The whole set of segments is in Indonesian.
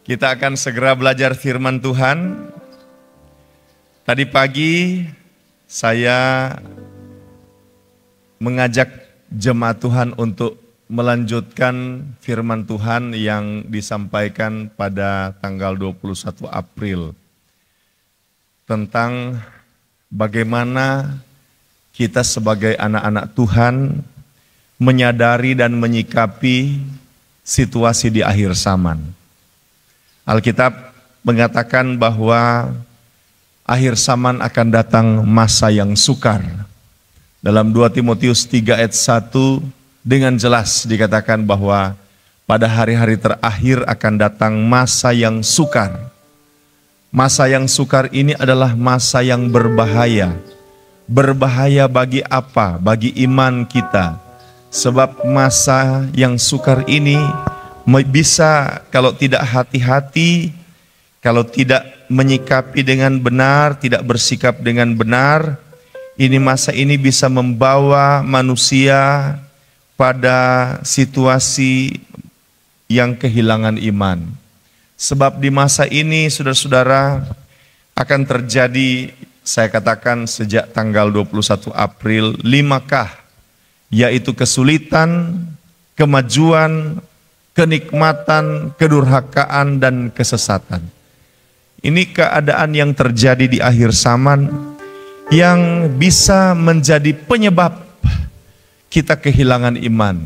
Kita akan segera belajar firman Tuhan. Tadi pagi saya mengajak jemaat Tuhan untuk melanjutkan firman Tuhan yang disampaikan pada tanggal 21 April. Tentang bagaimana kita sebagai anak-anak Tuhan menyadari dan menyikapi situasi di akhir zaman. Alkitab mengatakan bahwa akhir zaman akan datang masa yang sukar. Dalam 2 Timotius 3 ayat 1 dengan jelas dikatakan bahwa pada hari-hari terakhir akan datang masa yang sukar. Masa yang sukar ini adalah masa yang berbahaya. Berbahaya bagi apa? Bagi iman kita. Sebab masa yang sukar ini bisa kalau tidak hati-hati, kalau tidak menyikapi dengan benar, tidak bersikap dengan benar, masa ini bisa membawa manusia pada situasi yang kehilangan iman. Sebab di masa ini saudara-saudara akan terjadi, saya katakan sejak tanggal 21 April, 5K, yaitu kesulitan, kemajuan, kenikmatan, kedurhakaan, dan kesesatan. Ini keadaan yang terjadi di akhir zaman yang bisa menjadi penyebab kita kehilangan iman.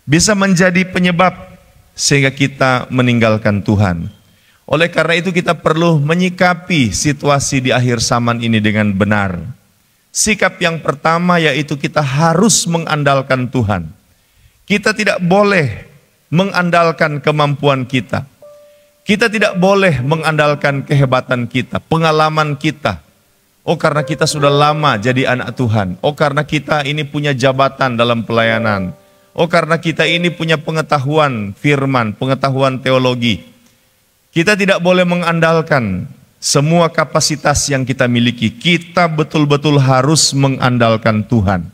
Bisa menjadi penyebab sehingga kita meninggalkan Tuhan. Oleh karena itu kita perlu menyikapi situasi di akhir zaman ini dengan benar. Sikap yang pertama yaitu kita harus mengandalkan Tuhan. Kita tidak boleh mengandalkan kemampuan kita. Kita tidak boleh mengandalkan kehebatan kita, pengalaman kita. Oh, karena kita sudah lama jadi anak Tuhan. Oh, karena kita ini punya jabatan dalam pelayanan. Oh, karena kita ini punya pengetahuan firman, pengetahuan teologi. Kita tidak boleh mengandalkan semua kapasitas yang kita miliki. Kita betul-betul harus mengandalkan Tuhan.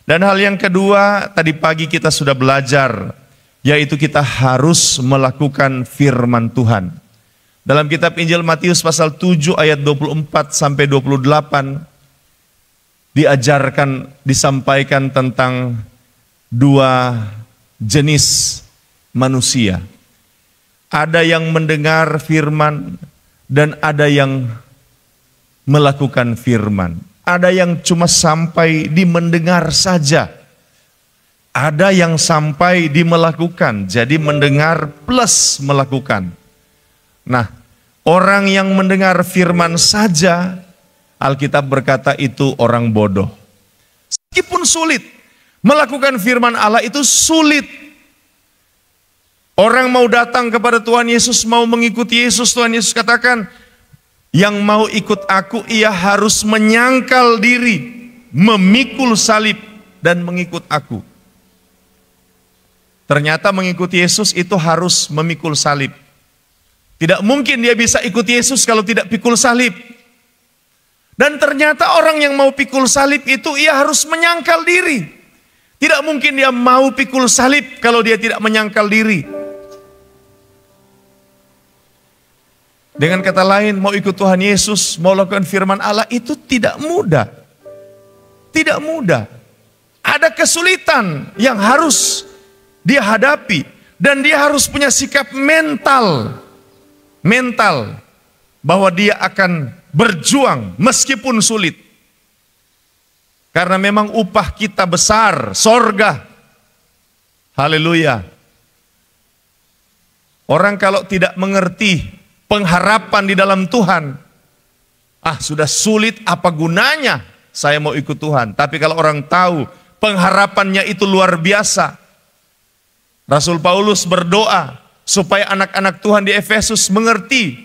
Dan hal yang kedua, tadi pagi kita sudah belajar, yaitu kita harus melakukan firman Tuhan. Dalam kitab Injil Matius pasal 7 ayat 24 sampai 28 disampaikan tentang dua jenis manusia. Ada yang mendengar firman dan ada yang melakukan firman. Ada yang cuma sampai di mendengar saja. Ada yang sampai di melakukan, jadi mendengar plus melakukan. Nah, orang yang mendengar firman saja, Alkitab berkata itu orang bodoh. Meskipun sulit, melakukan firman Allah itu sulit. Orang mau datang kepada Tuhan Yesus, mau mengikuti Yesus, Tuhan Yesus katakan, yang mau ikut aku, ia harus menyangkal diri, memikul salib, dan mengikut aku. Ternyata mengikuti Yesus itu harus memikul salib. Tidak mungkin dia bisa ikut Yesus kalau tidak pikul salib. Dan ternyata orang yang mau pikul salib itu ia harus menyangkal diri. Tidak mungkin dia mau pikul salib kalau dia tidak menyangkal diri. Dengan kata lain, mau ikut Tuhan Yesus, mau lakukan firman Allah itu tidak mudah. Tidak mudah. Ada kesulitan yang harus dia hadapi, dan dia harus punya sikap mental bahwa dia akan berjuang meskipun sulit. Karena memang upah kita besar, sorga. Haleluya. Orang kalau tidak mengerti pengharapan di dalam Tuhan, sudah sulit, apa gunanya saya mau ikut Tuhan. Tapi kalau orang tahu pengharapannya itu luar biasa, Rasul Paulus berdoa supaya anak-anak Tuhan di Efesus mengerti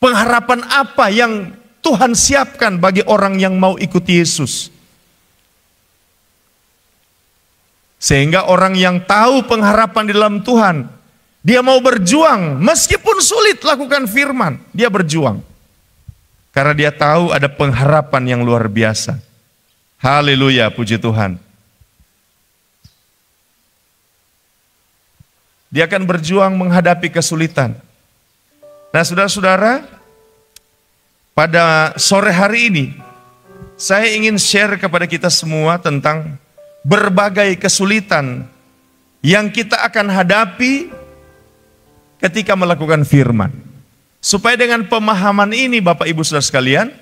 pengharapan apa yang Tuhan siapkan bagi orang yang mau ikuti Yesus. Sehingga orang yang tahu pengharapan di dalam Tuhan, dia mau berjuang meskipun sulit lakukan firman, dia berjuang. Karena dia tahu ada pengharapan yang luar biasa. Haleluya, puji Tuhan. Dia akan berjuang menghadapi kesulitan. Nah, saudara-saudara, pada sore hari ini, saya ingin share kepada kita semua tentang berbagai kesulitan yang kita akan hadapi ketika melakukan firman. Supaya dengan pemahaman ini, Bapak Ibu Saudara sekalian,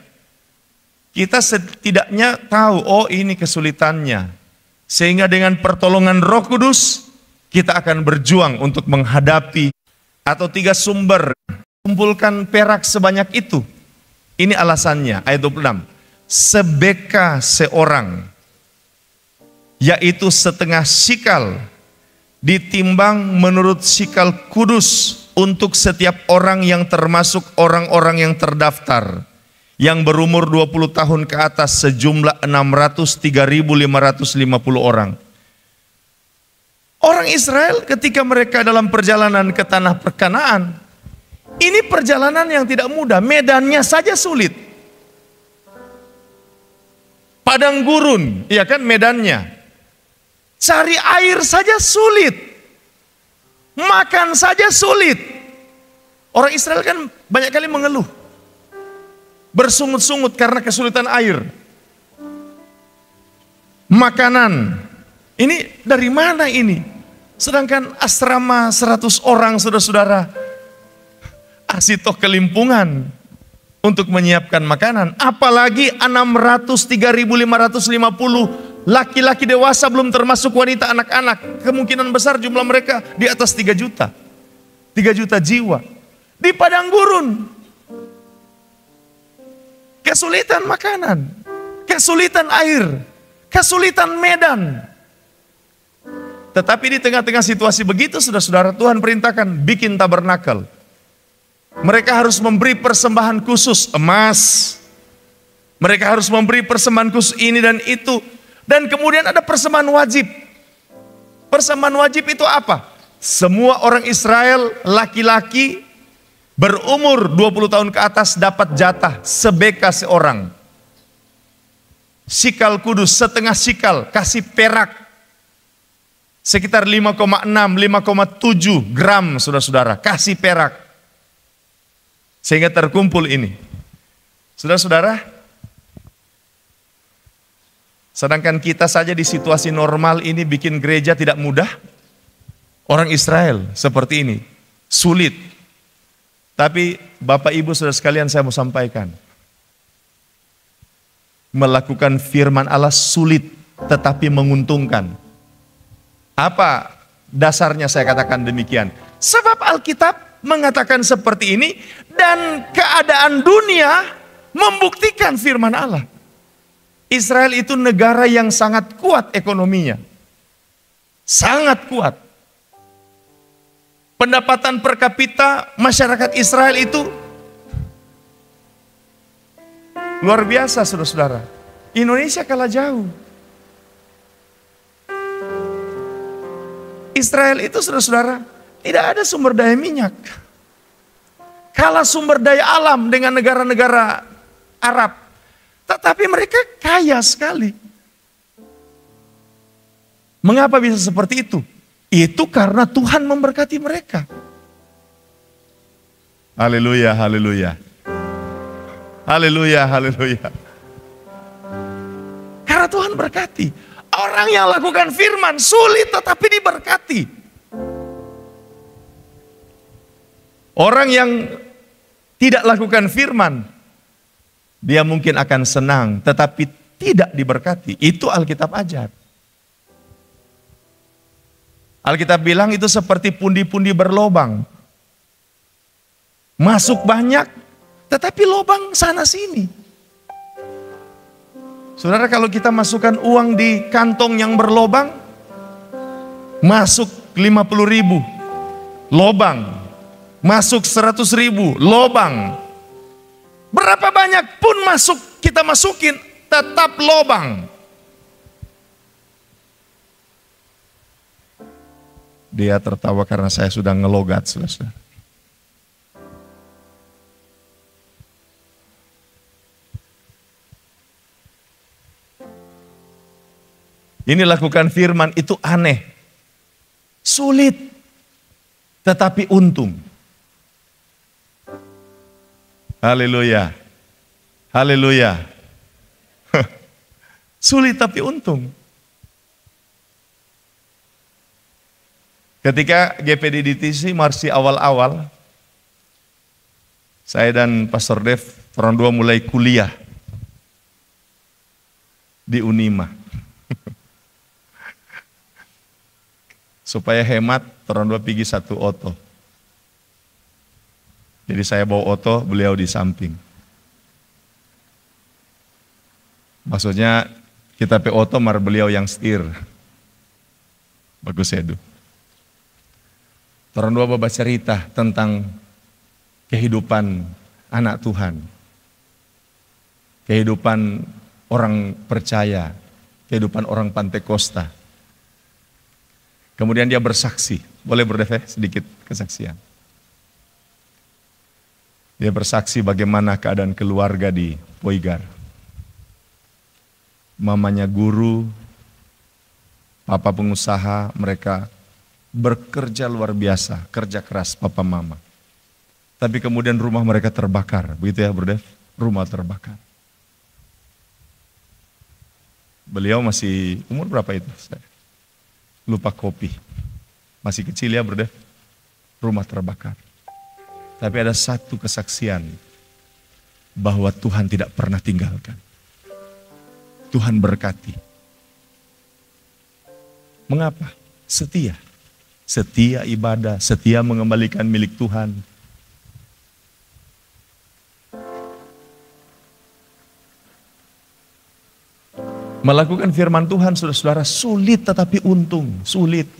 kita setidaknya tahu, oh ini kesulitannya. Sehingga dengan pertolongan Roh Kudus, kita akan berjuang untuk menghadapi atau 3 sumber. Kumpulkan perak sebanyak itu. Ini alasannya, ayat 26. Sebeka seorang, yaitu setengah sikal, ditimbang menurut sikal kudus untuk setiap orang yang termasuk orang-orang yang terdaftar, yang berumur 20 tahun ke atas, sejumlah 603.550 orang. Orang Israel ketika mereka dalam perjalanan ke tanah Kanaan, ini perjalanan yang tidak mudah, medannya saja sulit. Padang gurun, iya kan medannya. Cari air saja sulit. Makan saja sulit. Orang Israel kan banyak kali mengeluh. Bersungut-sungut karena kesulitan air. Makanan. Ini dari mana ini? Sedangkan asrama 100 orang saudara-saudara. Asitoh kelimpungan untuk menyiapkan makanan. Apalagi 603.550 laki-laki dewasa, belum termasuk wanita anak-anak. Kemungkinan besar jumlah mereka di atas 3 juta. 3 juta jiwa. Di padang gurun. Kesulitan makanan, kesulitan air, kesulitan medan. Tetapi di tengah-tengah situasi begitu, saudara-saudara, Tuhan perintahkan bikin tabernakel. Mereka harus memberi persembahan khusus, emas. Mereka harus memberi persembahan khusus ini dan itu. Dan kemudian ada persembahan wajib. Persembahan wajib itu apa? Semua orang Israel, laki-laki, berumur 20 tahun ke atas dapat jatah sebeka seorang. Sikal kudus, setengah sikal, kasih perak. Sekitar 5,6, 5,7 gram saudara-saudara, kasih perak. Sehingga terkumpul ini. Saudara-saudara, sedangkan kita saja di situasi normal ini bikin gereja tidak mudah. Orang Israel seperti ini, sulit. Tapi Bapak Ibu Saudara sekalian, saya mau sampaikan. Melakukan firman Allah sulit tetapi menguntungkan. Apa dasarnya saya katakan demikian? Sebab Alkitab mengatakan seperti ini dan keadaan dunia membuktikan firman Allah. Israel itu negara yang sangat kuat ekonominya. Sangat kuat. Pendapatan per kapita masyarakat Israel itu luar biasa, saudara-saudara. Indonesia kalah jauh. Israel itu, saudara-saudara, tidak ada sumber daya minyak. Kalah sumber daya alam dengan negara-negara Arab. Tetapi mereka kaya sekali. Mengapa bisa seperti itu? Itu karena Tuhan memberkati mereka. Haleluya, haleluya. Haleluya, haleluya. Karena Tuhan berkati. Orang yang lakukan firman sulit tetapi diberkati. Orang yang tidak lakukan firman, dia mungkin akan senang tetapi tidak diberkati. Itu Alkitab ajar. Alkitab bilang itu seperti pundi-pundi berlobang. Masuk banyak, tetapi lobang sana sini. Saudara, kalau kita masukkan uang di kantong yang berlobang, masuk 50.000, lobang. Masuk 100.000, lobang. Berapa banyak pun masuk, kita masukin, tetap lobang. Dia tertawa karena saya sudah ngelogat, saudara. Ini lakukan firman itu aneh. Sulit. Tetapi untung. Haleluya. Haleluya. Sulit tapi untung. Ketika GPD DTC masih awal-awal, saya dan Pastor Dev, orang dua mulai kuliah di Unima. Supaya hemat, orang dua pergi satu oto. Jadi saya bawa oto, beliau di samping. Maksudnya kita pe oto, mar beliau yang setir. Bagus Edu. Orang dua bawa cerita tentang kehidupan anak Tuhan. Kehidupan orang percaya. Kehidupan orang Pantekosta. Kemudian dia bersaksi. Boleh berdeh sedikit kesaksian. Dia bersaksi bagaimana keadaan keluarga di Poigar. Mamanya guru, papa pengusaha, mereka bekerja luar biasa, kerja keras papa mama. Tapi kemudian rumah mereka terbakar, begitu ya Bro Dev? Rumah terbakar. Beliau masih umur berapa itu? Saya lupa kopi. Masih kecil ya Bro Dev? Rumah terbakar. Tapi ada satu kesaksian bahwa Tuhan tidak pernah tinggalkan. Tuhan berkati. Mengapa? Setia. Setia ibadah, setia mengembalikan milik Tuhan. Melakukan firman Tuhan, saudara-saudara, sulit tetapi untung, sulit.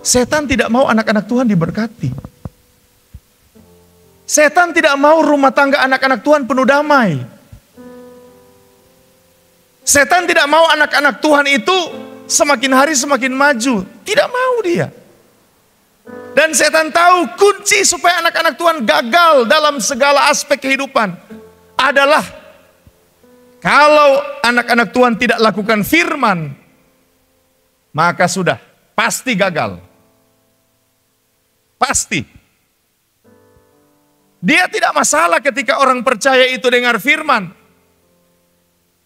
Setan tidak mau anak-anak Tuhan diberkati. Setan tidak mau rumah tangga anak-anak Tuhan penuh damai. Setan tidak mau anak-anak Tuhan itu semakin hari semakin maju. Tidak mau dia. Dan setan tahu kunci supaya anak-anak Tuhan gagal dalam segala aspek kehidupan adalah kalau anak-anak Tuhan tidak lakukan firman, maka sudah pasti gagal. Pasti. Dia tidak masalah ketika orang percaya itu dengar firman.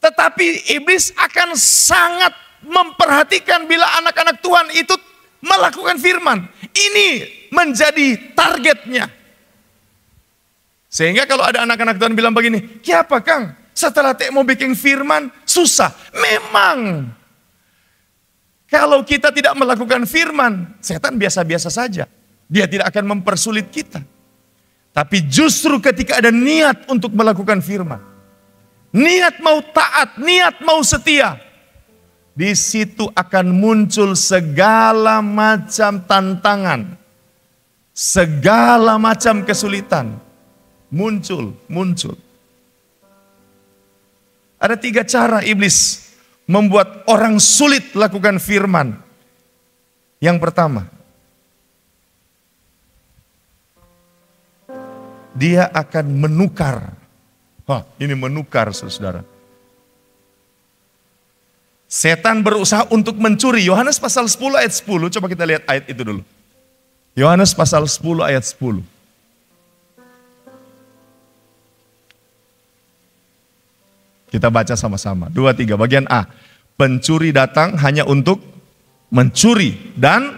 Tetapi iblis akan sangat memperhatikan bila anak-anak Tuhan itu melakukan firman. Ini menjadi targetnya. Sehingga kalau ada anak-anak Tuhan bilang begini, "Kiapa Kang? Setelah mau bikin firman, susah." Memang. Kalau kita tidak melakukan firman, setan biasa-biasa saja. Dia tidak akan mempersulit kita. Tapi justru ketika ada niat untuk melakukan firman, niat mau taat, niat mau setia, di situ akan muncul segala macam tantangan, segala macam kesulitan. Muncul. Ada 3 cara iblis membuat orang sulit lakukan firman. Yang pertama, dia akan menukar. Ini menukar, saudara. Setan berusaha untuk mencuri. Yohanes pasal 10 ayat 10. Coba kita lihat ayat itu dulu. Yohanes pasal 10 ayat 10. Kita baca sama-sama. 2, 3. Bagian A. Pencuri datang hanya untuk mencuri dan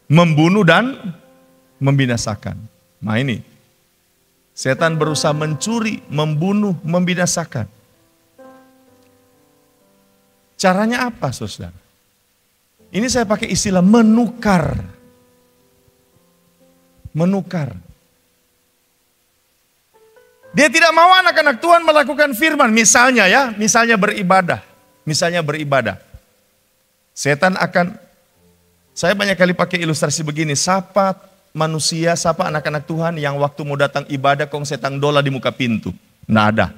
membunuh dan membinasakan. Nah ini. Setan berusaha mencuri, membunuh, membinasakan. Caranya apa, saudara? Ini saya pakai istilah menukar. Menukar. Dia tidak mau anak-anak Tuhan melakukan firman. Misalnya beribadah. Setan akan, saya banyak kali pakai ilustrasi begini, sapa anak-anak Tuhan yang waktu mau datang ibadah kong setan dola di muka pintu. Nggak ada.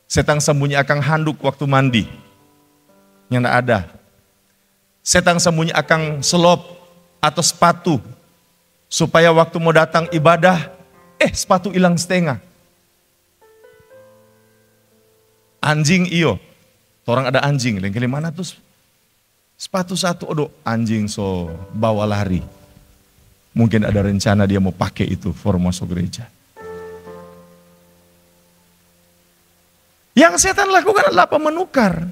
Setan sembunyikan handuk waktu mandi. Yang nggak ada. Setan sembunyikan selop atau sepatu. Supaya waktu mau datang ibadah, sepatu hilang setengah. Anjing iyo. Orang ada anjing. Lengkali mana tuh sepatu satu, anjing so bawa lari. Mungkin ada rencana dia mau pakai itu for masuk gereja. Yang setan lakukan adalah apa? Menukar.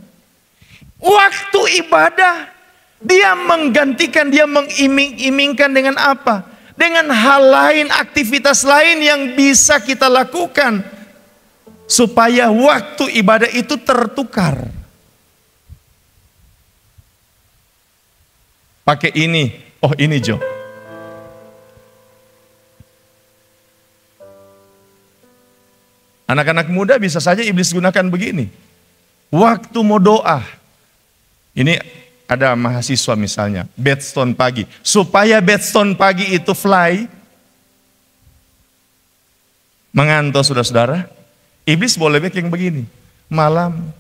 Waktu ibadah, dia menggantikan, dia mengiming-imingkan dengan apa? Dengan hal lain, aktivitas lain yang bisa kita lakukan. Supaya waktu ibadah itu tertukar. Pakai ini, oh ini Jo. Anak-anak muda bisa saja iblis gunakan begini. Waktu mau doa. Ini ada mahasiswa misalnya, bedstone pagi. Supaya bedstone pagi itu fly. Mengantuk saudara-saudara. Iblis boleh bikin begini. Malam,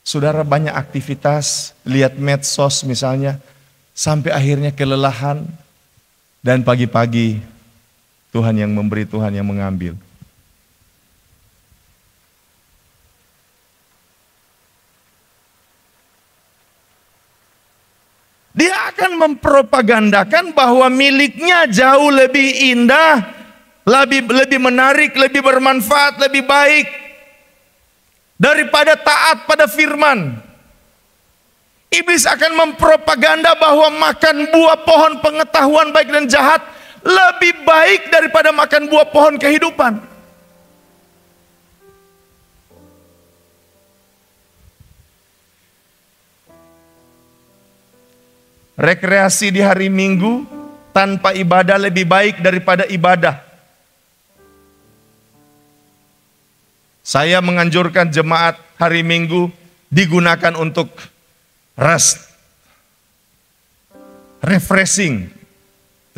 saudara banyak aktivitas, lihat medsos misalnya. Sampai akhirnya kelelahan. Dan pagi-pagi, Tuhan yang memberi, Tuhan yang mengambil. Dia akan mempropagandakan bahwa miliknya jauh lebih indah, lebih menarik, lebih bermanfaat, lebih baik daripada taat pada firman. Iblis akan mempropaganda bahwa makan buah pohon pengetahuan baik dan jahat lebih baik daripada makan buah pohon kehidupan. Rekreasi di hari Minggu tanpa ibadah lebih baik daripada ibadah. Saya menganjurkan jemaat hari Minggu digunakan untuk rest, refreshing.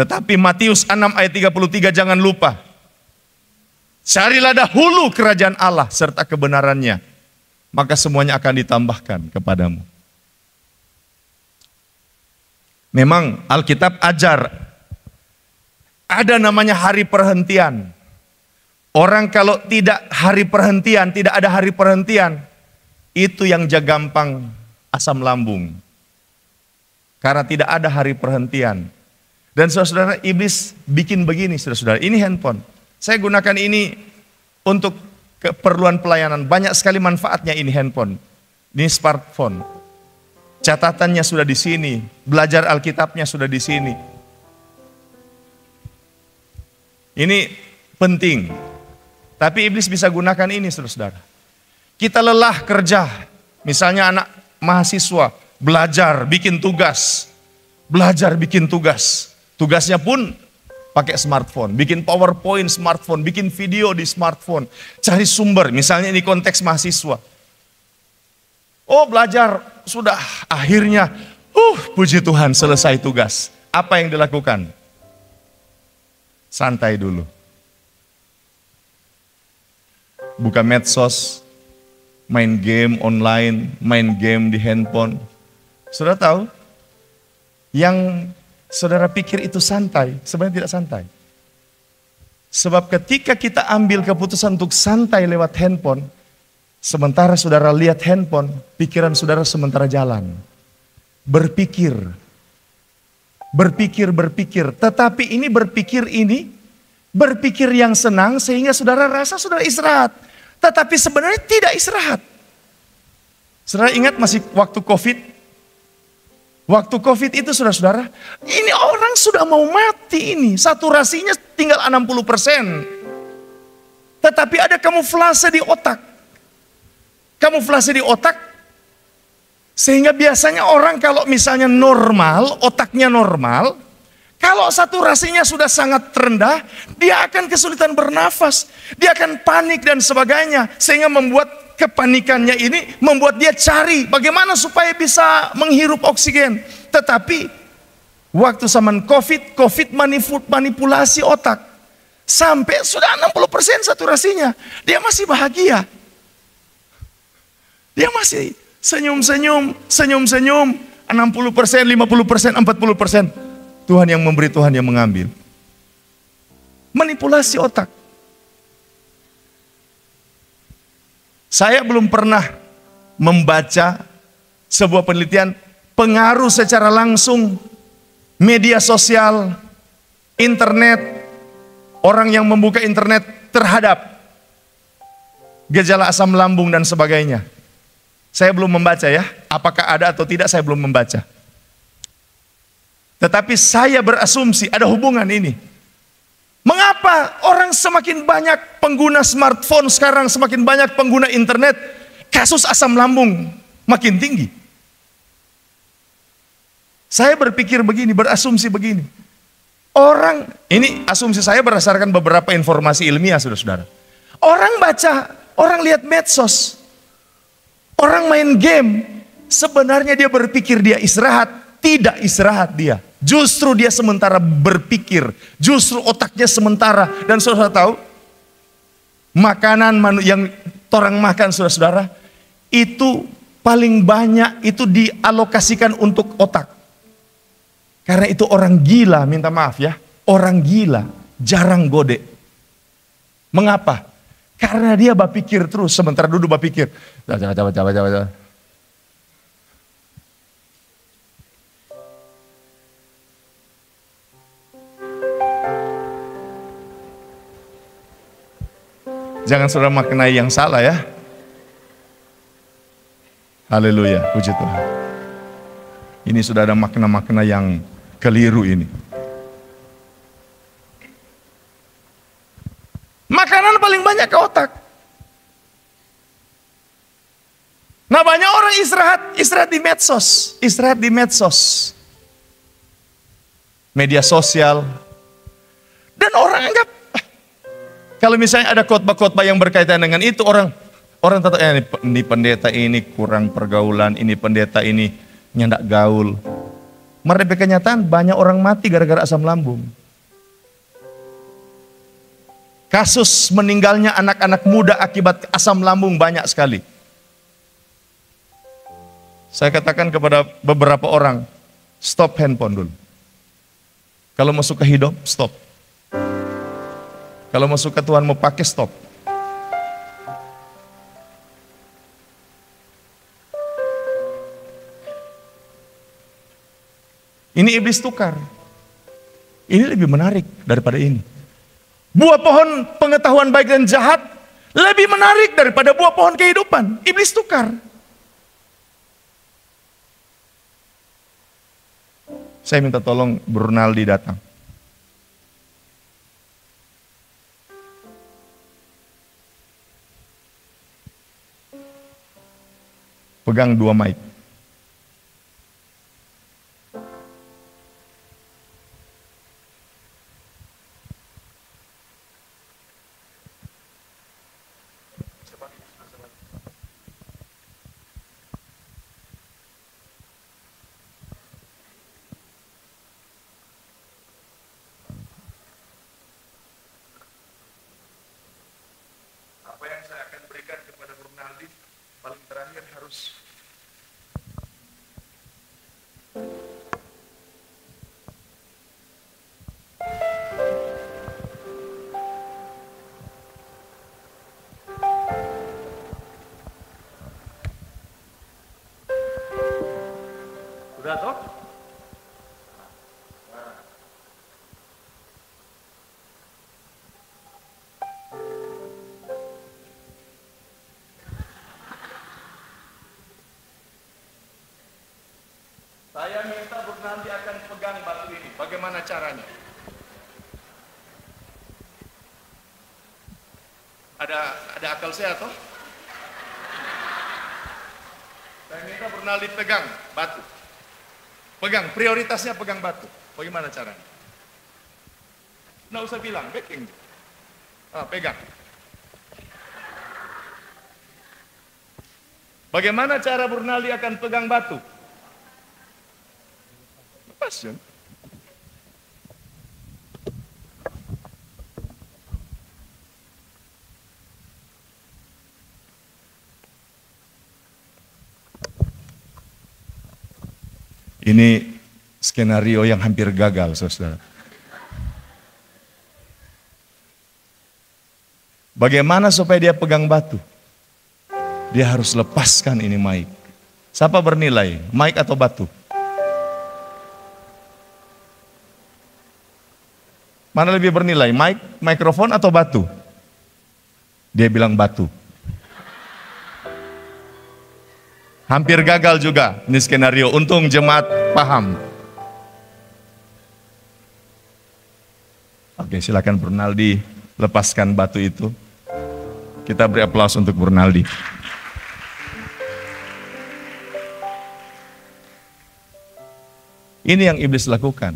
Tetapi Matius 6 ayat 33 jangan lupa. Carilah dahulu kerajaan Allah serta kebenarannya, maka semuanya akan ditambahkan kepadamu. Memang Alkitab ajar ada namanya hari perhentian. Orang kalau tidak hari perhentian, tidak ada hari perhentian, itu yang gampang asam lambung. Karena tidak ada hari perhentian. Dan saudara-saudara, iblis bikin begini saudara-saudara. Ini handphone. Saya gunakan ini untuk keperluan pelayanan. Banyak sekali manfaatnya ini handphone. Ini smartphone. Catatannya sudah di sini, belajar Alkitabnya sudah di sini. Ini penting. Tapi iblis bisa gunakan ini, saudara-saudara. Kita lelah kerja, misalnya anak mahasiswa, belajar, bikin tugas. Belajar, bikin tugas. Tugasnya pun pakai smartphone, bikin PowerPoint smartphone, bikin video di smartphone. Cari sumber, misalnya ini konteks mahasiswa. Oh belajar, sudah akhirnya, puji Tuhan selesai tugas. Apa yang dilakukan? Santai dulu. Buka medsos, main game online, main game di handphone. Saudara tahu? Yang saudara pikir itu santai, sebenarnya tidak santai. Sebab ketika kita ambil keputusan untuk santai lewat handphone, sementara saudara lihat handphone, pikiran saudara sementara jalan. Berpikir. Tetapi ini berpikir yang senang sehingga saudara rasa saudara istirahat. Tetapi sebenarnya tidak istirahat. Saudara ingat masih waktu COVID? Waktu COVID itu saudara-saudara, ini orang sudah mau mati ini. Saturasinya tinggal 60%. Tetapi ada kamuflase di otak. Kamuflase di otak, sehingga biasanya orang kalau misalnya normal, otaknya normal, kalau saturasinya sudah sangat rendah, dia akan kesulitan bernafas, dia akan panik dan sebagainya, sehingga membuat kepanikannya ini, membuat dia cari bagaimana supaya bisa menghirup oksigen. Tetapi, waktu zaman COVID manipulasi otak, sampai sudah 60% saturasinya, dia masih bahagia. Dia masih senyum-senyum, 60%, 50%, 40%. Tuhan yang memberi, Tuhan yang mengambil. Manipulasi otak. Saya belum pernah membaca sebuah penelitian pengaruh secara langsung media sosial, internet, orang yang membuka internet terhadap gejala asam lambung dan sebagainya. Saya belum membaca ya, apakah ada atau tidak saya belum membaca. Tetapi saya berasumsi ada hubungan ini. Mengapa orang semakin banyak pengguna smartphone sekarang, semakin banyak pengguna internet, kasus asam lambung makin tinggi? Saya berpikir begini, berasumsi begini. Orang, ini asumsi saya berdasarkan beberapa informasi ilmiah, saudara-saudara. Orang baca, orang lihat medsos, orang main game, sebenarnya dia berpikir dia istirahat, tidak istirahat dia. Justru dia sementara berpikir, justru otaknya sementara. Dan saudara tahu, makanan yang orang makan saudara-saudara, itu paling banyak itu dialokasikan untuk otak. Karena itu orang gila, minta maaf ya, orang gila jarang gode. Mengapa? Karena dia berpikir terus, sementara duduk berpikir. Jangan saudara maknai yang salah ya. Haleluya, puji Tuhan. Ini sudah ada makna-makna yang keliru ini. Makanan paling banyak ke otak. Nah, banyak orang istirahat di medsos, istirahat di medsos. Media sosial. Dan orang anggap kalau misalnya ada khotbah-khotbah yang berkaitan dengan itu, orang tetap ini pendeta ini kurang pergaulan, ini pendeta ini nyandak gaul. Mereka kenyataan banyak orang mati gara-gara asam lambung. Kasus meninggalnya anak-anak muda akibat asam lambung banyak sekali. Saya katakan kepada beberapa orang, stop handphone dulu. Kalau mau suka hidup, stop. Kalau mau suka Tuhan mau pakai, stop. Ini iblis tukar. Ini lebih menarik daripada ini. Buah pohon pengetahuan baik dan jahat lebih menarik daripada buah pohon kehidupan. Iblis tukar. Saya minta tolong Brunaldi datang. Pegang 2 mic. Apa yang saya akan berikan kepada Brunaldi paling terakhir harus udah toh? Saya minta Brunaldi akan pegang batu ini. Bagaimana caranya? Ada akal saya toh? Saya minta Brunaldi pegang batu. Pegang, prioritasnya pegang batu. Bagaimana caranya? Nggak usah bilang, backing. Pegang. Bagaimana cara Brunaldi akan pegang batu? Lepas ya. Ini skenario yang hampir gagal, saudara. Bagaimana supaya dia pegang batu? Dia harus lepaskan ini mic. Siapa bernilai, mic atau batu? Mana lebih bernilai, mic, mikrofon atau batu? Dia bilang batu. Hampir gagal juga ini skenario. Untung jemaat paham. Oke, silakan Bernaldi lepaskan batu itu. Kita beri aplaus untuk Bernaldi. Ini yang iblis lakukan.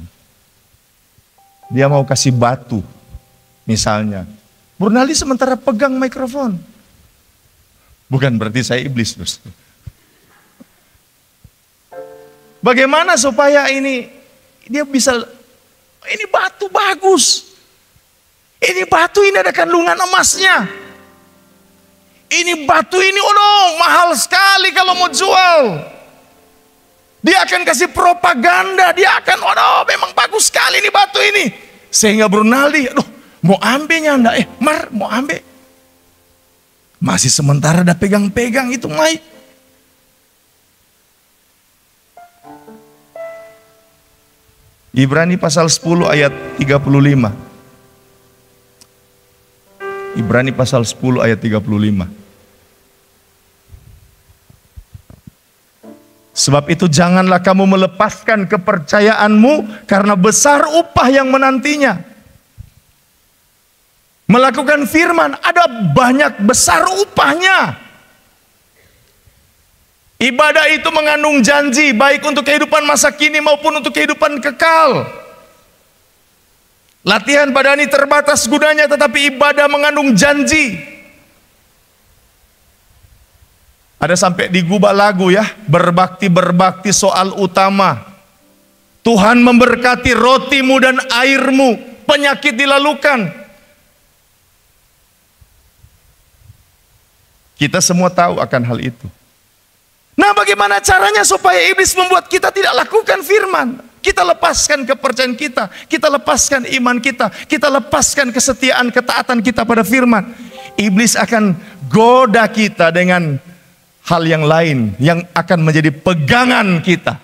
Dia mau kasih batu, misalnya. Bernaldi sementara pegang mikrofon. Bukan berarti saya iblis, terus. Bagaimana supaya dia bisa, ini batu bagus. Ini batu ini ada kandungan emasnya. Ini batu ini, mahal sekali kalau mau jual. Dia akan kasih propaganda, dia akan, memang bagus sekali ini batu ini. Sehingga Bernaldi, mau ambilnya enggak? Mar, mau ambil. Masih sementara ada pegang-pegang itu, Mai. Ibrani pasal 10 ayat 35. Ibrani pasal 10 ayat 35. Sebab itu janganlah kamu melepaskan kepercayaanmu, karena besar upah yang menantinya. Melakukan firman ada banyak besar upahnya. Ibadah itu mengandung janji, baik untuk kehidupan masa kini maupun untuk kehidupan kekal. Latihan badani terbatas gunanya, tetapi ibadah mengandung janji. Ada sampai digubah lagu ya, berbakti soal utama. Tuhan memberkati rotimu dan airmu, penyakit dilalukan. Kita semua tahu akan hal itu. Nah, bagaimana caranya supaya iblis membuat kita tidak lakukan firman? Kita lepaskan kepercayaan kita, kita lepaskan iman kita, kita lepaskan kesetiaan, ketaatan kita pada firman. Iblis akan goda kita dengan hal yang lain yang akan menjadi pegangan kita.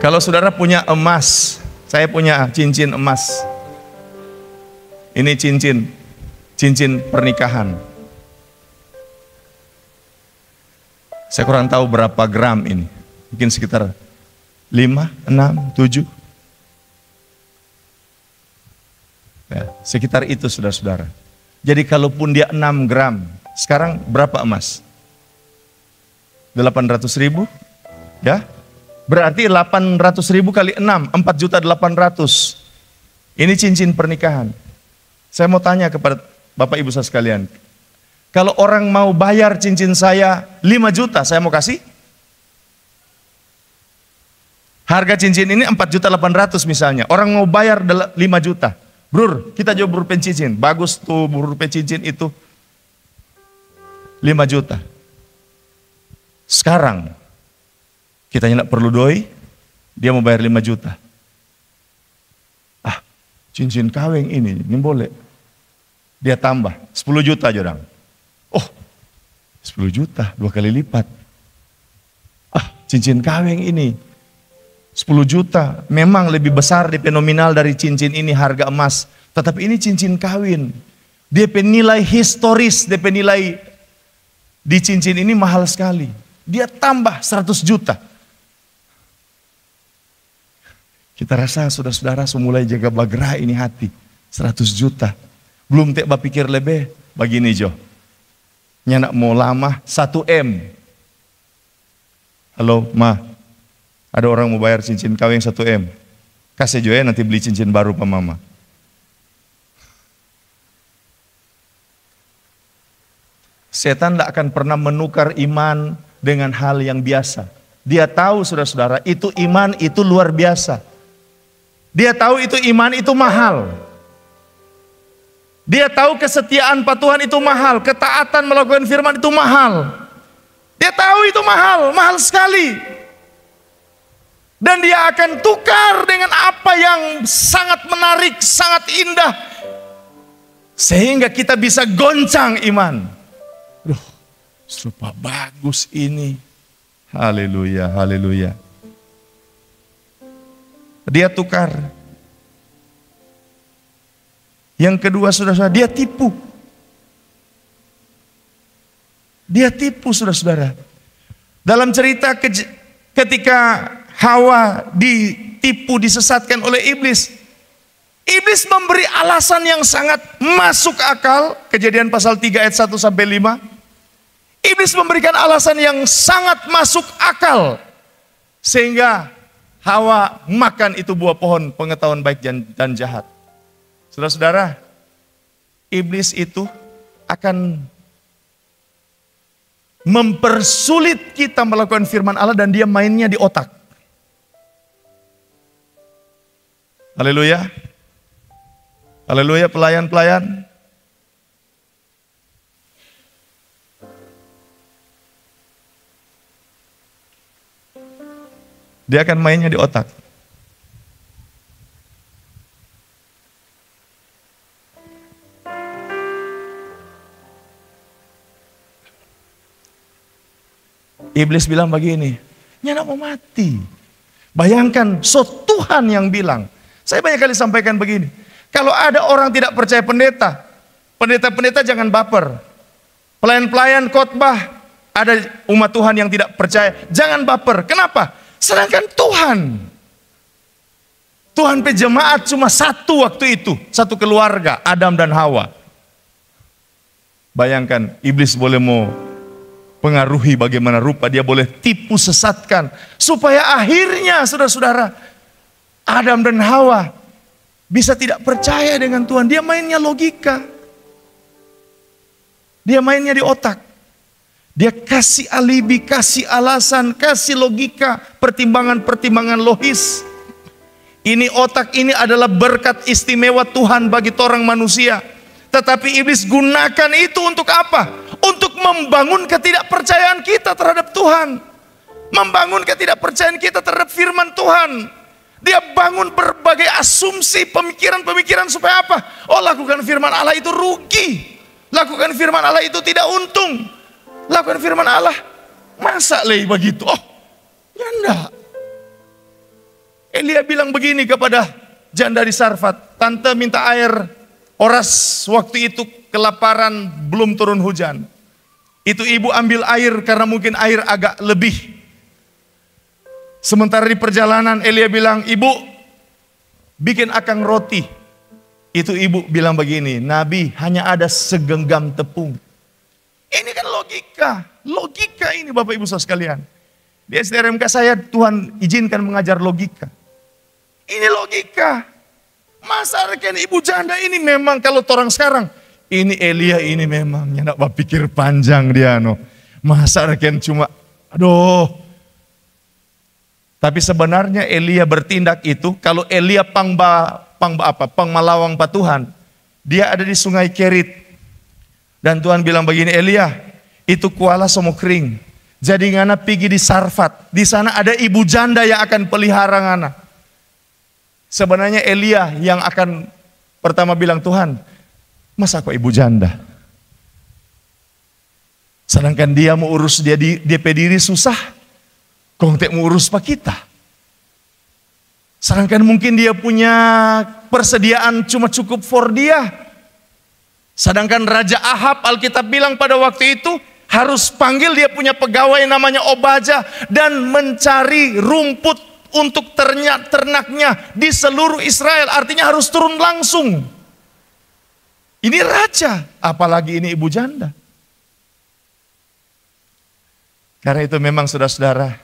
Kalau saudara punya emas, saya punya cincin emas. Ini cincin pernikahan. Saya kurang tahu berapa gram ini. Mungkin sekitar 5, 6, 7. Ya, sekitar itu saudara-saudara. Jadi kalaupun dia 6 gram, sekarang berapa emas? 800.000, ya? Berarti 800.000 kali 6, 4.800.000. Ini cincin pernikahan. Saya mau tanya kepada Bapak Ibu saya sekalian. Kalau orang mau bayar cincin saya 5 juta, saya mau kasih? Harga cincin ini 4.800.000 misalnya. Orang mau bayar 5 juta. Brur, kita jual berupa cincin. Bagus tuh berupa cincin itu. 5 juta. Sekarang kita tidak perlu doi, dia mau bayar 5 juta. Cincin kawin ini boleh. Dia tambah 10 juta jorang. 10 juta, 2 kali lipat. Cincin kawin ini 10 juta, memang lebih besar DP nominal dari cincin ini harga emas. Tetapi ini cincin kawin. DP nilai historis, DP nilai di cincin ini mahal sekali. Dia tambah 100 juta. Kita rasa saudara-saudara mulai jaga bagra ini hati. 100 juta. Belum tak berpikir lebih. Begini Jo. Nyanak mau lama 1 M. Halo Ma. Ada orang mau bayar cincin kawin 1 M. Kasih Jo ya, nanti beli cincin baru Pak Mama. Setan tidak akan pernah menukar iman dengan hal yang biasa. Dia tahu saudara-saudara, itu iman itu luar biasa. Dia tahu itu iman itu mahal. Dia tahu kesetiaan patuhan itu mahal. Ketaatan melakukan firman itu mahal. Dia tahu itu mahal, mahal sekali. Dan dia akan tukar dengan apa yang sangat menarik, sangat indah. Sehingga kita bisa goncang iman. Serupa bagus ini. Haleluya, haleluya. Dia tukar. Yang kedua, saudara-saudara, dia tipu. Dia tipu, saudara-saudara. Dalam cerita ketika Hawa ditipu, disesatkan oleh iblis, iblis memberi alasan yang sangat masuk akal. Kejadian pasal 3 ayat 1 sampai 5. Iblis memberikan alasan yang sangat masuk akal, sehingga Hawa makan itu buah pohon pengetahuan baik dan jahat. Saudara-saudara, iblis itu akan mempersulit kita melakukan firman Allah, dan dia mainnya di otak. Haleluya. Haleluya, pelayan-pelayan. Dia akan mainnya di otak. Iblis bilang begini, "Nyana mau mati." Bayangkan, Tuhan yang bilang. Saya banyak kali sampaikan begini, kalau ada orang tidak percaya pendeta, pendeta jangan baper. Pelayan-pelayan khotbah, ada umat Tuhan yang tidak percaya, jangan baper. Kenapa? Sedangkan Tuhan jemaat cuma satu waktu itu, satu keluarga, Adam dan Hawa. Bayangkan, iblis boleh mau pengaruhi bagaimana rupa, dia boleh tipu sesatkan, supaya akhirnya saudara-saudara, Adam dan Hawa bisa tidak percaya dengan Tuhan. Dia mainnya logika, dia mainnya di otak. Dia kasih alibi, kasih alasan, kasih logika, pertimbangan-pertimbangan logis. Ini otak ini adalah berkat istimewa Tuhan bagi orang manusia. Tetapi iblis gunakan itu untuk apa? Untuk membangun ketidakpercayaan kita terhadap Tuhan. Membangun ketidakpercayaan kita terhadap firman Tuhan. Dia bangun berbagai asumsi, pemikiran-pemikiran supaya apa? Oh, lakukan firman Allah itu rugi. Lakukan firman Allah itu tidak untung. Lakukan firman Allah, masa begitu? Oh, ya enggak. Elia bilang begini kepada janda di Sarfat, "Tante minta air oras." Waktu itu kelaparan, belum turun hujan. Itu ibu ambil air karena mungkin air agak lebih. Sementara di perjalanan Elia bilang, "Ibu, bikin akang roti." Itu ibu bilang begini, "Nabi, hanya ada segenggam tepung." Ini kan logika ini Bapak Ibu Saudara sekalian. Di STRMK saya Tuhan izinkan mengajar logika. Ini logika. Masa rekan ibu janda ini memang kalau orang sekarang, ini Elia ini memang nggak berpikir panjang dia no. Masa rekan cuma, aduh. Tapi sebenarnya Elia bertindak itu, kalau Elia pangmalawang Tuhan, dia ada di Sungai Kerit. Dan Tuhan bilang begini, "Elia, itu kuala somo kering. Jadi ngana pergi di Sarfat. Di sana ada ibu janda yang akan pelihara ngana." Sebenarnya Elia yang akan pertama bilang, "Tuhan, masa kok ibu janda?" Sedangkan dia mau urus dia diri susah. Kok mau urus pak kita? Sedangkan mungkin dia punya persediaan cuma cukup for dia. Sedangkan Raja Ahab, Alkitab bilang pada waktu itu harus panggil dia punya pegawai namanya Obaja dan mencari rumput untuk ternaknya di seluruh Israel. Artinya harus turun langsung. Ini raja, apalagi ini ibu janda. Karena itu memang saudara-saudara,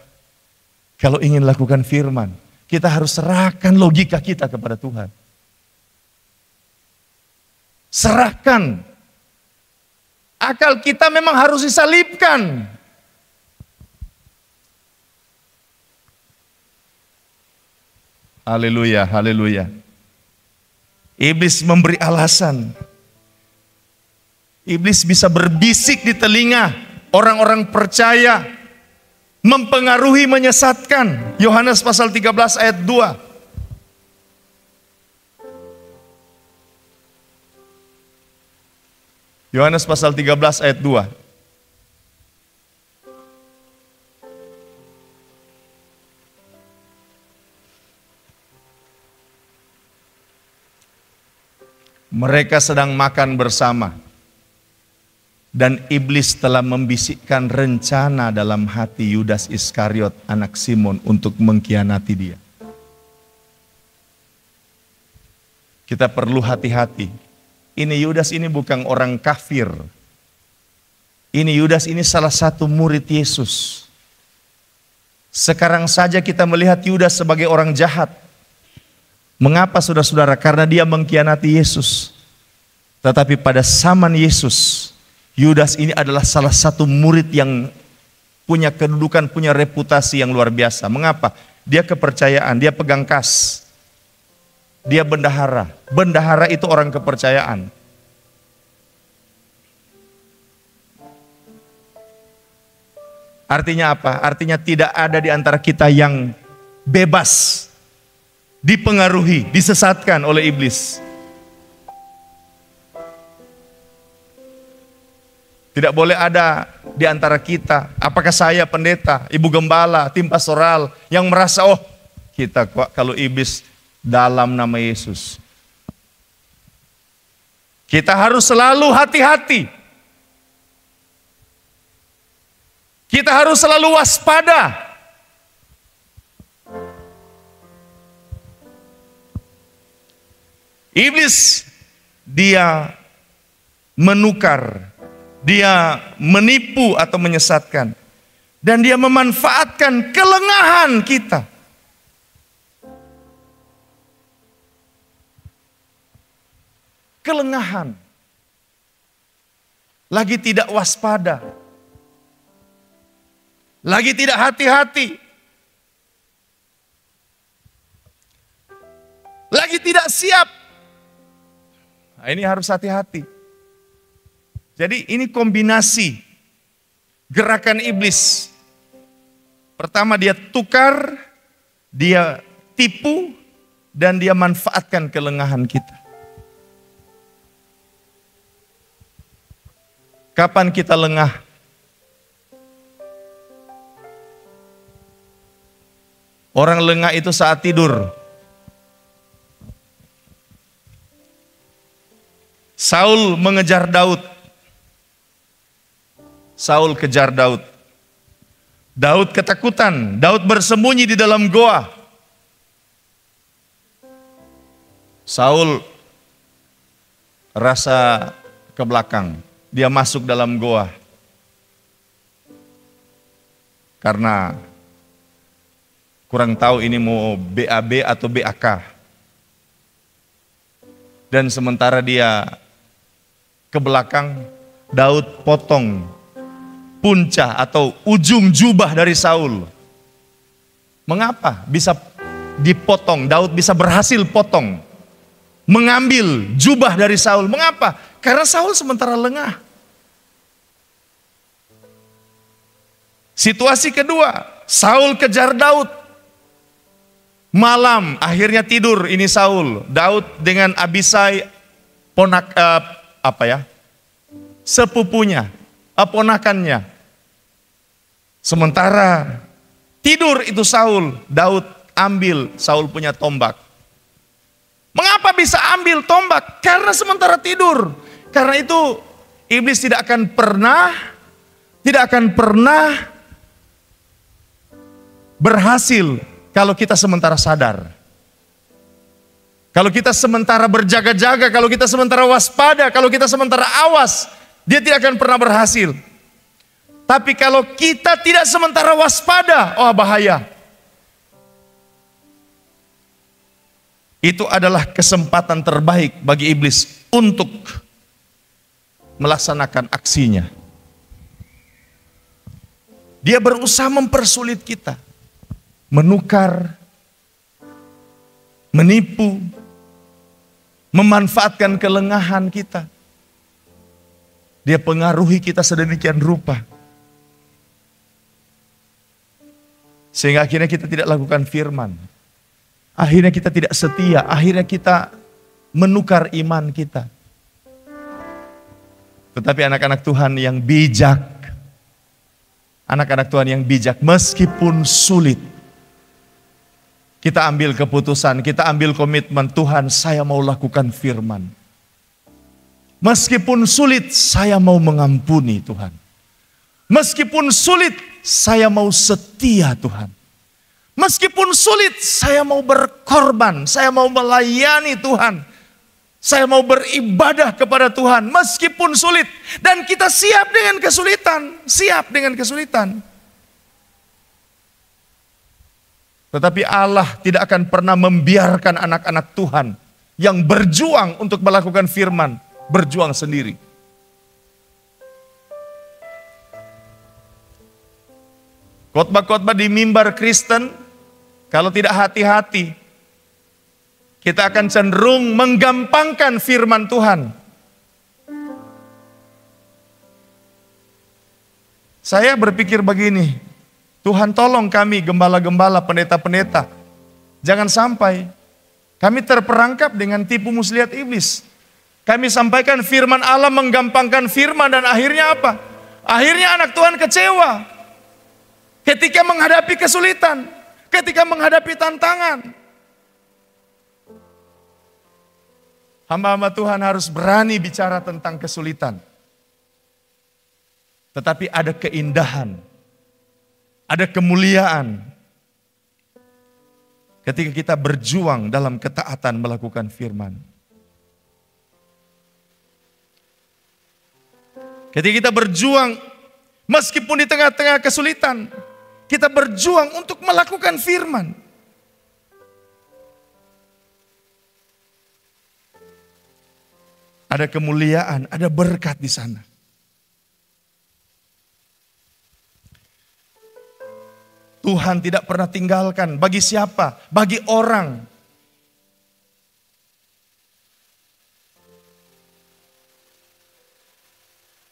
kalau ingin lakukan firman, kita harus serahkan logika kita kepada Tuhan. Serahkan. Akal kita memang harus disalibkan. Haleluya, haleluya. Iblis memberi alasan. Iblis bisa berbisik di telinga orang-orang percaya, mempengaruhi, menyesatkan. Yohanes pasal 13 ayat 2. Yohanes pasal 13 ayat 2. Mereka sedang makan bersama. Dan iblis telah membisikkan rencana dalam hati Yudas Iskariot, anak Simon, untuk mengkhianati dia. Kita perlu hati-hati. Ini Yudas ini bukan orang kafir. Ini Yudas ini salah satu murid Yesus. Sekarang saja kita melihat Yudas sebagai orang jahat. Mengapa saudara-saudara? Karena dia mengkhianati Yesus. Tetapi pada zaman Yesus, Yudas ini adalah salah satu murid yang punya kedudukan, punya reputasi yang luar biasa. Mengapa? Dia kepercayaan, dia pegang kas. Dia bendahara. Bendahara itu orang kepercayaan. Artinya apa? Artinya tidak ada di antara kita yang bebas dipengaruhi, disesatkan oleh iblis. Tidak boleh ada di antara kita, apakah saya pendeta, ibu gembala, tim pastoral, yang merasa, oh kita kok kalau iblis dalam nama Yesus. Kita harus selalu hati-hati. Kita harus selalu waspada. Iblis, dia menukar, dia menipu atau menyesatkan. Dan dia memanfaatkan kelengahan kita. Kelengahan. Lagi tidak waspada. Lagi tidak hati-hati. Lagi tidak siap. Nah, ini harus hati-hati. Jadi ini kombinasi gerakan iblis. Pertama dia tukar, dia tipu, dan dia manfaatkan kelengahan kita. Kapan kita lengah? Orang lengah itu saat tidur. Saul mengejar Daud. Saul kejar Daud. Daud ketakutan. Daud bersembunyi di dalam goa. Saul rasa ke belakang. Dia masuk dalam goa. Karena kurang tahu ini mau BAB atau BAK. Dan sementara dia ke belakang, Daud potong punca atau ujung jubah dari Saul. Mengapa bisa dipotong? Daud bisa berhasil potong, mengambil jubah dari Saul. Mengapa? Karena Saul sementara lengah. Situasi kedua, Saul kejar Daud. Malam akhirnya tidur ini Saul. Daud dengan Abisai sepupunya, ponakannya. Sementara tidur itu Saul, Daud ambil Saul punya tombak. Mengapa bisa ambil tombak? Karena sementara tidur. Karena itu iblis tidak akan pernah berhasil kalau kita sementara sadar. Kalau kita sementara berjaga-jaga, kalau kita sementara waspada, kalau kita sementara awas, dia tidak akan pernah berhasil. Tapi kalau kita tidak sementara waspada, oh bahaya. Itu adalah kesempatan terbaik bagi iblis untuk melaksanakan aksinya. Dia berusaha mempersulit kita. Menukar, menipu, memanfaatkan kelengahan kita. Dia pengaruhi kita sedemikian rupa. Sehingga akhirnya kita tidak lakukan firman. Akhirnya kita tidak setia. Akhirnya kita menukar iman kita. Tetapi anak-anak Tuhan yang bijak. Anak-anak Tuhan yang bijak meskipun sulit. Kita ambil keputusan, kita ambil komitmen, Tuhan saya mau lakukan firman. Meskipun sulit, saya mau mengampuni Tuhan. Meskipun sulit, saya mau setia Tuhan. Meskipun sulit, saya mau berkorban, saya mau melayani Tuhan. Saya mau beribadah kepada Tuhan meskipun sulit. Dan kita siap dengan kesulitan, siap dengan kesulitan. Tetapi Allah tidak akan pernah membiarkan anak-anak Tuhan yang berjuang untuk melakukan firman, berjuang sendiri. Khotbah-khotbah di mimbar Kristen, kalau tidak hati-hati, kita akan cenderung menggampangkan firman Tuhan. Saya berpikir begini, Tuhan tolong kami gembala-gembala, pendeta-pendeta. Jangan sampai kami terperangkap dengan tipu muslihat iblis. Kami sampaikan firman Allah, menggampangkan firman, dan akhirnya apa? Akhirnya anak Tuhan kecewa. Ketika menghadapi kesulitan, ketika menghadapi tantangan. Hamba-hamba Tuhan harus berani bicara tentang kesulitan. Tetapi ada keindahan, ada kemuliaan ketika kita berjuang dalam ketaatan melakukan firman. Ketika kita berjuang, meskipun di tengah-tengah kesulitan, kita berjuang untuk melakukan firman. Ada kemuliaan, ada berkat di sana. Tuhan tidak pernah tinggalkan. Bagi siapa? Bagi orang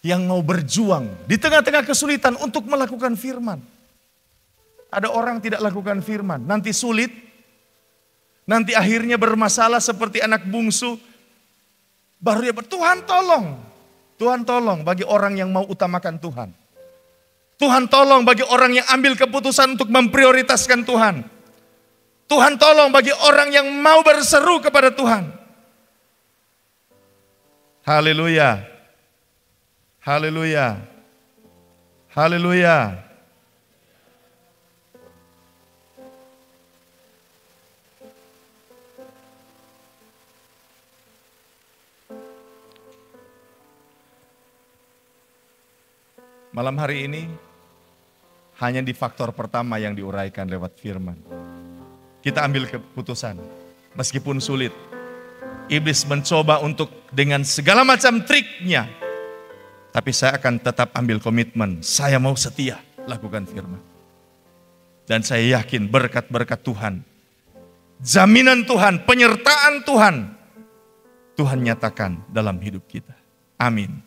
yang mau berjuang di tengah-tengah kesulitan untuk melakukan firman. Ada orang tidak lakukan firman, nanti sulit, nanti akhirnya bermasalah seperti anak bungsu. Baru dia Tuhan tolong. Tuhan tolong bagi orang yang mau utamakan Tuhan. Tuhan tolong bagi orang yang ambil keputusan untuk memprioritaskan Tuhan. Tuhan tolong bagi orang yang mau berseru kepada Tuhan. Haleluya. Haleluya. Haleluya. Malam hari ini hanya di faktor pertama yang diuraikan lewat firman. Kita ambil keputusan meskipun sulit. Iblis mencoba untuk dengan segala macam triknya. Tapi saya akan tetap ambil komitmen. Saya mau setia lakukan firman. Dan saya yakin berkat-berkat Tuhan, jaminan Tuhan, penyertaan Tuhan, Tuhan nyatakan dalam hidup kita. Amin.